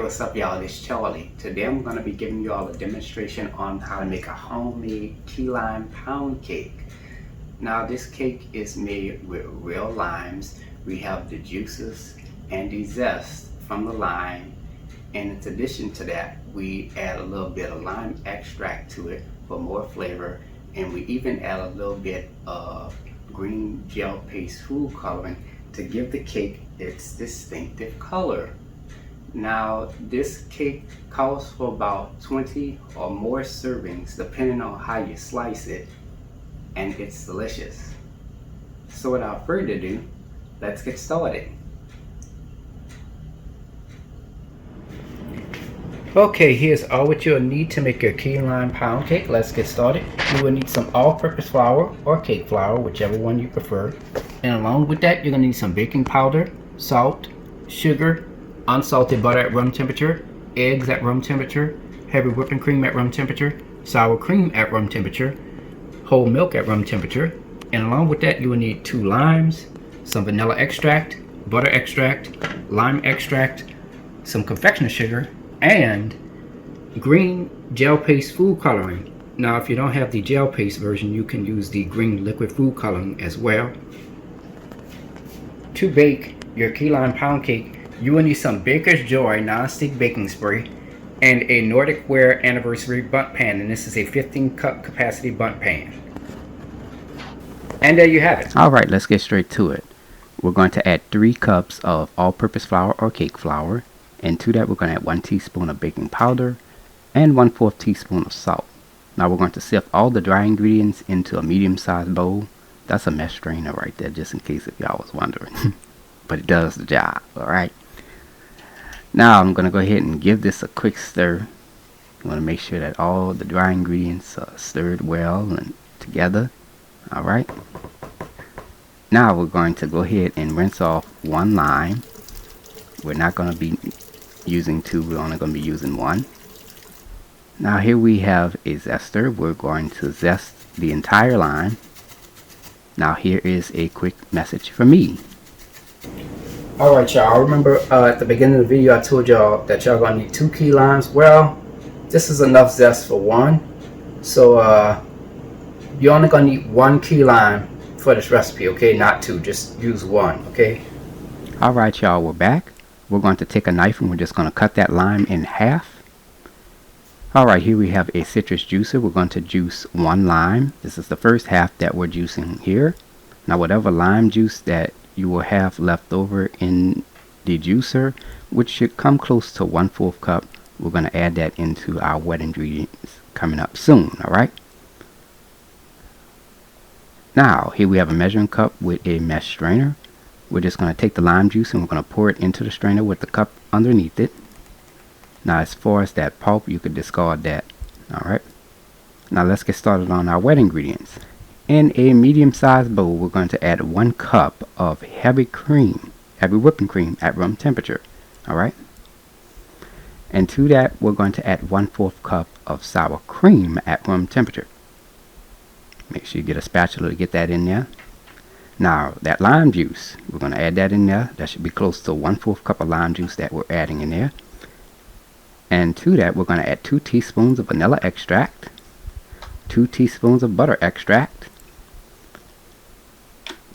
what's up y'all, it's Charlie. Today I'm going to be giving you all a demonstration on how to make a homemade key lime pound cake. Now this cake is made with real limes. We have the juices and the zest from the lime, and in addition to that we add a little bit of lime extract to it for more flavor, and we even add a little bit of green gel paste food coloring to give the cake its distinctive color. Now this cake calls for about 20 or more servings depending on how you slice it, and it's delicious. So without further ado, let's get started. Okay, here's all what you'll need to make your key lime pound cake. Let's get started. You will need some all-purpose flour or cake flour, whichever one you prefer. And along with that, you're going to need some baking powder, salt, sugar, unsalted butter at room temperature, eggs at room temperature, heavy whipping cream at room temperature, sour cream at room temperature, whole milk at room temperature. And along with that, you will need 2 limes, some vanilla extract, butter extract, lime extract, some confectioner sugar, and green gel paste food coloring. Now if you don't have the gel paste version, you can use the green liquid food coloring as well. To bake your key lime pound cake, you will need some Baker's Joy non-stick baking spray and a Nordic Ware Anniversary Bundt Pan, and this is a 15 cup capacity Bundt Pan. And there you have it. Alright, let's get straight to it. We're going to add 3 cups of all-purpose flour or cake flour, and to that we're going to add 1 teaspoon of baking powder and 1/4 teaspoon of salt. Now we're going to sift all the dry ingredients into a medium-sized bowl. That's a mesh strainer right there, just in case if y'all was wondering. But it does the job. Alright, now I'm going to go ahead and give this a quick stir. You want to make sure that all the dry ingredients are stirred well and together. Alright, now we're going to go ahead and rinse off 1 lime. We're not going to be using 2, we're only going to be using 1. Now here we have a zester. We're going to zest the entire lime. Now here is a quick message for me. Alright y'all, remember at the beginning of the video I told y'all that y'all gonna need 2 key limes. Well, this is enough zest for 1. So you're only gonna need 1 key lime for this recipe, okay? Not 2, just use 1, okay? Alright y'all, we're back. We're going to take a knife and we're just going to cut that lime in half. Alright, here we have a citrus juicer. We're going to juice 1 lime. This is the first half that we're juicing here. Now whatever lime juice that you will have left over in the juicer, which should come close to 1/4 cup, we're going to add that into our wet ingredients coming up soon. Alright, now here we have a measuring cup with a mesh strainer. We're just going to take the lime juice and we're going to pour it into the strainer with the cup underneath it. Now as far as that pulp, you could discard that. Alright, now let's get started on our wet ingredients. In a medium-sized bowl, we're going to add 1 cup of heavy whipping cream at room temperature. Alright, and to that we're going to add 1/4 cup of sour cream at room temperature. Make sure you get a spatula to get that in there. Now that lime juice, we're going to add that in there. That should be close to 1/4 cup of lime juice that we're adding in there. And to that we're going to add 2 teaspoons of vanilla extract, 2 teaspoons of butter extract,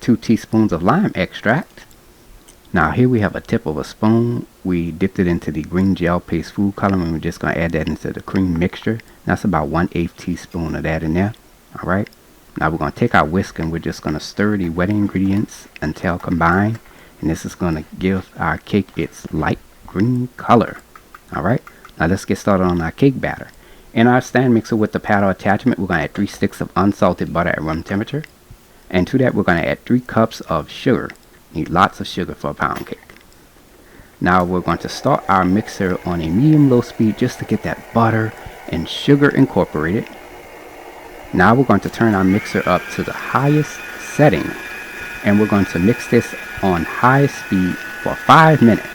2 teaspoons of lime extract. Now here we have a tip of a spoon. We dipped it into the green gel paste food coloring, and we're just going to add that into the cream mixture. That's about 1/8 teaspoon of that in there. Alright, now we're going to take our whisk and we're just going to stir the wet ingredients until combined, and this is going to give our cake its light green color. Alright, now let's get started on our cake batter. In our stand mixer with the paddle attachment, we're going to add 3 sticks of unsalted butter at room temperature, and to that we're going to add 3 cups of sugar. Need lots of sugar for a pound cake. Now we're going to start our mixer on a medium-low speed just to get that butter and sugar incorporated. Now we're going to turn our mixer up to the highest setting, and we're going to mix this on high speed for 5 minutes.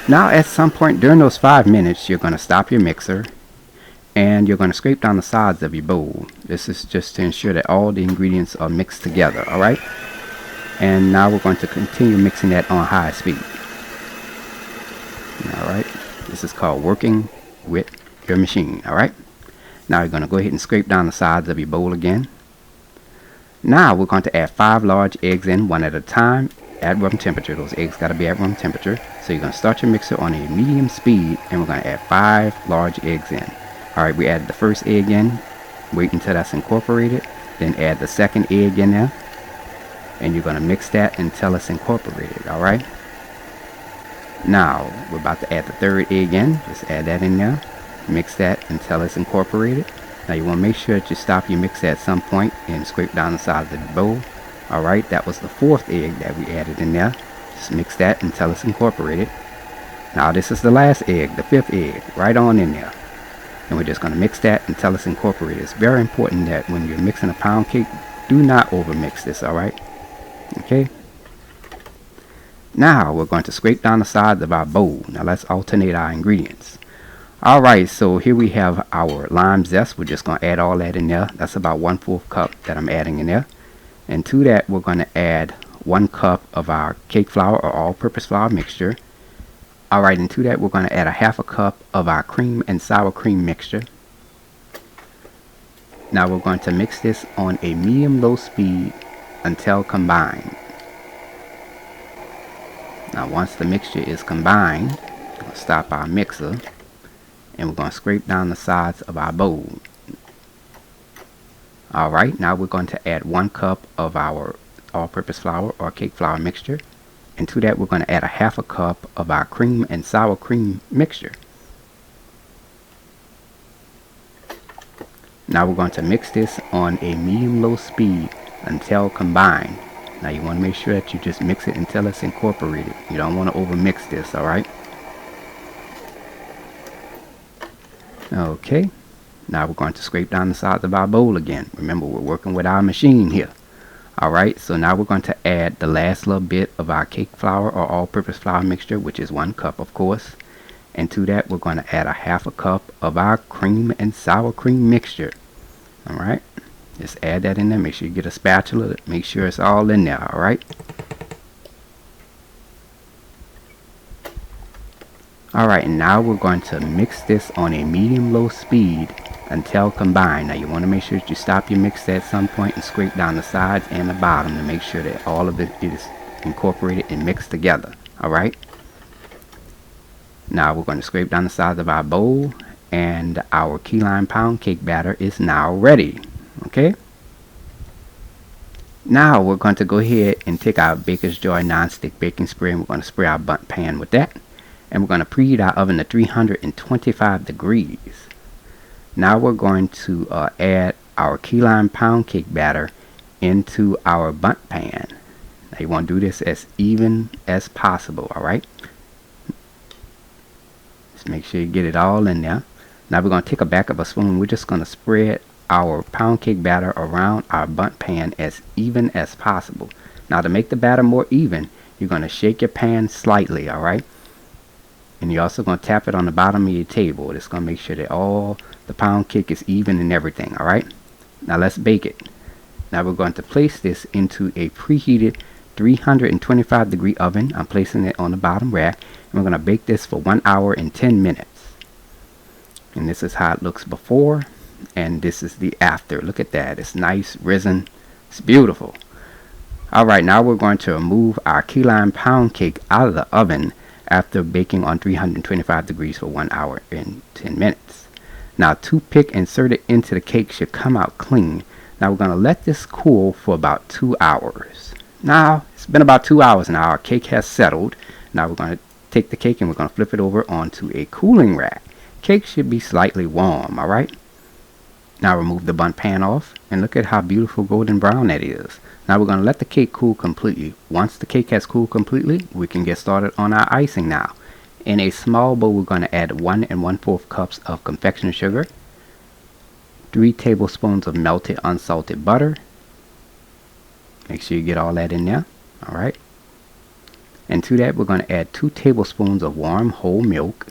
Now at some point during those 5 minutes, you're going to stop your mixer and you're going to scrape down the sides of your bowl. This is just to ensure that all the ingredients are mixed together. Alright, and now we're going to continue mixing that on high speed. Alright, This is called working with your machine. Alright, now you're going to go ahead and scrape down the sides of your bowl again. Now we're going to add 5 large eggs in, one at a time, at room temperature. Those eggs got to be at room temperature. So you're going to start your mixer on a medium speed, and we're going to add 5 large eggs in. Alright, we added the first egg in, wait until that's incorporated, then add the second egg in there, and you're going to mix that until it's incorporated. Alright, now we're about to add the third egg in. Just add that in there, mix that until it's incorporated. Now you want to make sure that you stop your mix at some point and scrape down the sides of the bowl. Alright, that was the 4th egg that we added in there. Just mix that until it's incorporated. Now this is the last egg, the 5th egg, right on in there. And we're just going to mix that until it's incorporated. It's very important that when you're mixing a pound cake, do not over mix this, alright? Okay. Now we're going to scrape down the sides of our bowl. Now let's alternate our ingredients. Alright, so here we have our lime zest. We're just going to add all that in there. That's about 1/4 cup that I'm adding in there. And to that we're going to add 1 cup of our cake flour or all-purpose flour mixture. Alright, and to that we're going to add a 1/2 cup of our cream and sour cream mixture. Now we're going to mix this on a medium-low speed until combined. Now once the mixture is combined, we'll stop our mixer. And we're going to scrape down the sides of our bowl. Alright, now we're going to add 1 cup of our all-purpose flour or cake flour mixture. And to that we're going to add a 1/2 cup of our cream and sour cream mixture. Now we're going to mix this on a medium-low speed until combined. Now you want to make sure that you just mix it until it's incorporated. You don't want to over mix this, alright? Okay, now we're going to scrape down the sides of our bowl again. Remember, we're working with our machine here. Alright, so now we're going to add the last little bit of our cake flour or all-purpose flour mixture, which is 1 cup, of course. And to that we're going to add a 1/2 cup of our cream and sour cream mixture. Alright, just add that in there. Make sure you get a spatula. Make sure it's all in there, alright? Alright, and now we're going to mix this on a medium-low speed until combined. Now you want to make sure that you stop your mix at some point and scrape down the sides and the bottom to make sure that all of it is incorporated and mixed together. Alright? Now we're going to scrape down the sides of our bowl, and our key lime pound cake batter is now ready. Okay? Now we're going to go ahead and take our Baker's Joy non-stick baking spray, and we're going to spray our Bundt pan with that. And we're going to preheat our oven to 325 degrees. Now we're going to add our key lime pound cake batter into our Bundt pan. Now you want to do this as even as possible, alright? Just make sure you get it all in there. Now we're going to take a back of a spoon. We're just going to spread our pound cake batter around our Bundt pan as even as possible. Now to make the batter more even, you're going to shake your pan slightly, alright? And you're also going to tap it on the bottom of your table. It's going to make sure that all the pound cake is even and everything. Alright. Now let's bake it. Now we're going to place this into a preheated 325 degree oven. I'm placing it on the bottom rack. And we're going to bake this for 1 hour and 10 minutes. And this is how it looks before. And this is the after. Look at that. It's nice, risen. It's beautiful. Alright, now we're going to remove our key lime pound cake out of the oven after baking on 325 degrees for 1 hour and 10 minutes. Now, toothpick inserted into the cake should come out clean. Now we're going to let this cool for about 2 hours. Now, it's been about 2 hours now. Our cake has settled. Now we're going to take the cake and we're going to flip it over onto a cooling rack. Cake should be slightly warm, alright? Now remove the Bundt pan off and look at how beautiful golden brown that is. Now we're going to let the cake cool completely. Once the cake has cooled completely, we can get started on our icing now. In a small bowl, we're going to add 1 1/4 cups of confectioner sugar, 3 tablespoons of melted unsalted butter. Make sure you get all that in there. Alright. And to that, we're going to add 2 tablespoons of warm whole milk,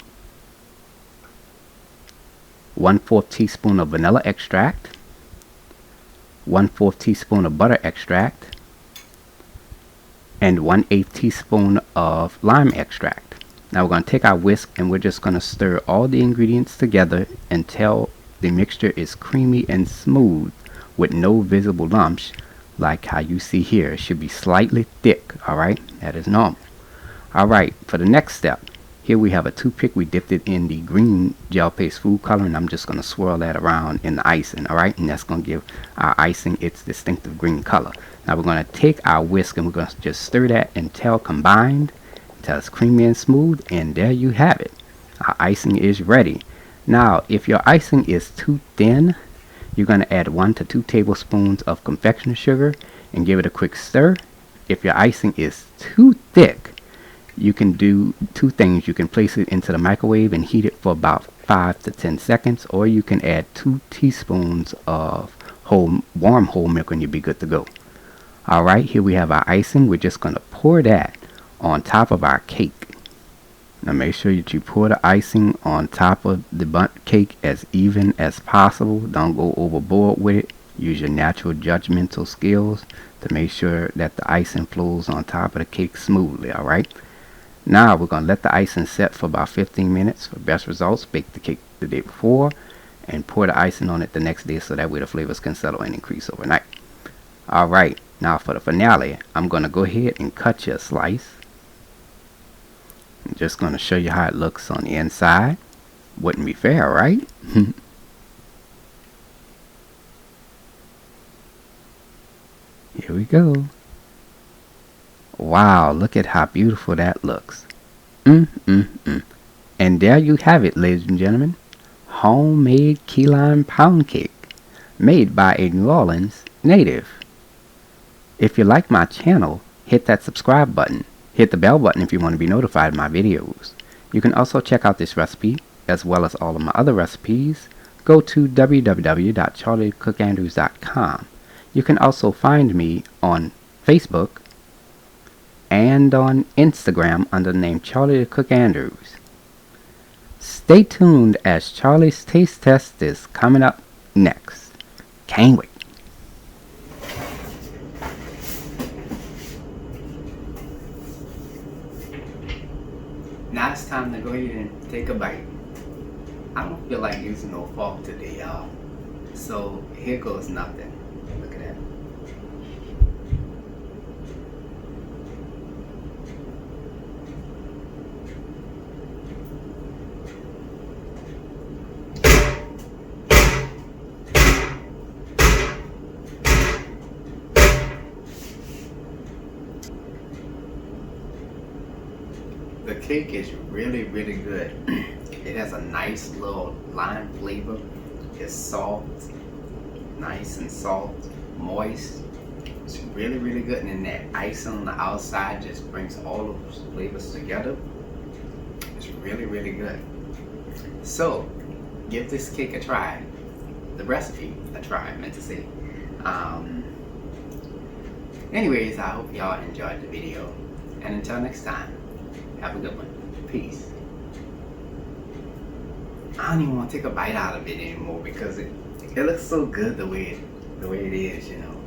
1/4 teaspoon of vanilla extract, 1/4 teaspoon of butter extract, and 1/8 teaspoon of lime extract. Now we're going to take our whisk and we're just going to stir all the ingredients together until the mixture is creamy and smooth with no visible lumps, like how you see here. It should be slightly thick. Alright, that is normal. Alright, for the next step, here we have a toothpick. We dipped it in the green gel paste food color, and I'm just going to swirl that around in the icing. Alright, and that's going to give our icing its distinctive green color. Now we're going to take our whisk and we're going to just stir that until combined, until it's creamy and smooth, and there you have it. Our icing is ready. Now if your icing is too thin, you're going to add 1 to 2 tablespoons of confectioner sugar and give it a quick stir. If your icing is too thick, you can do 2 things. You can place it into the microwave and heat it for about 5 to 10 seconds, or you can add 2 teaspoons of warm whole milk and you'll be good to go. Alright, here we have our icing. We're just going to pour that on top of our cake. Now make sure that you pour the icing on top of the bundt cake as even as possible. Don't go overboard with it. Use your natural judgmental skills to make sure that the icing flows on top of the cake smoothly. Alright, now we're going to let the icing set for about 15 minutes. For best results, bake the cake the day before and pour the icing on it the next day, so that way the flavors can settle and increase overnight. Alright, now for the finale, I'm going to go ahead and cut you a slice. I'm just going to show you how it looks on the inside. Wouldn't be fair, right? Here we go. Wow, look at how beautiful that looks. And there you have it, ladies and gentlemen. Homemade key lime pound cake, made by a New Orleans native. If you like my channel, hit that subscribe button. Hit the bell button if you want to be notified of my videos. You can also check out this recipe, as well as all of my other recipes. Go to www.charliethecookandrews.com. You can also find me on Facebook and on Instagram under the name Charlie the Cook Andrews. Stay tuned as Charlie's Taste Test is coming up next. Can't wait. Now it's time to go ahead and take a bite. I don't feel like using no fork today, y'all. So here goes nothing. Look at that. The cake is really, really good. It has a nice little lime flavor. It's soft, nice and soft, moist. It's really, really good. And then that icing on the outside just brings all of those flavors together. It's really, really good. So, give this cake a try. The recipe a try, I meant to say. Anyways, I hope y'all enjoyed the video. And until next time, have a good one. Peace. I don't even want to take a bite out of it anymore because it looks so good the way it is, you know.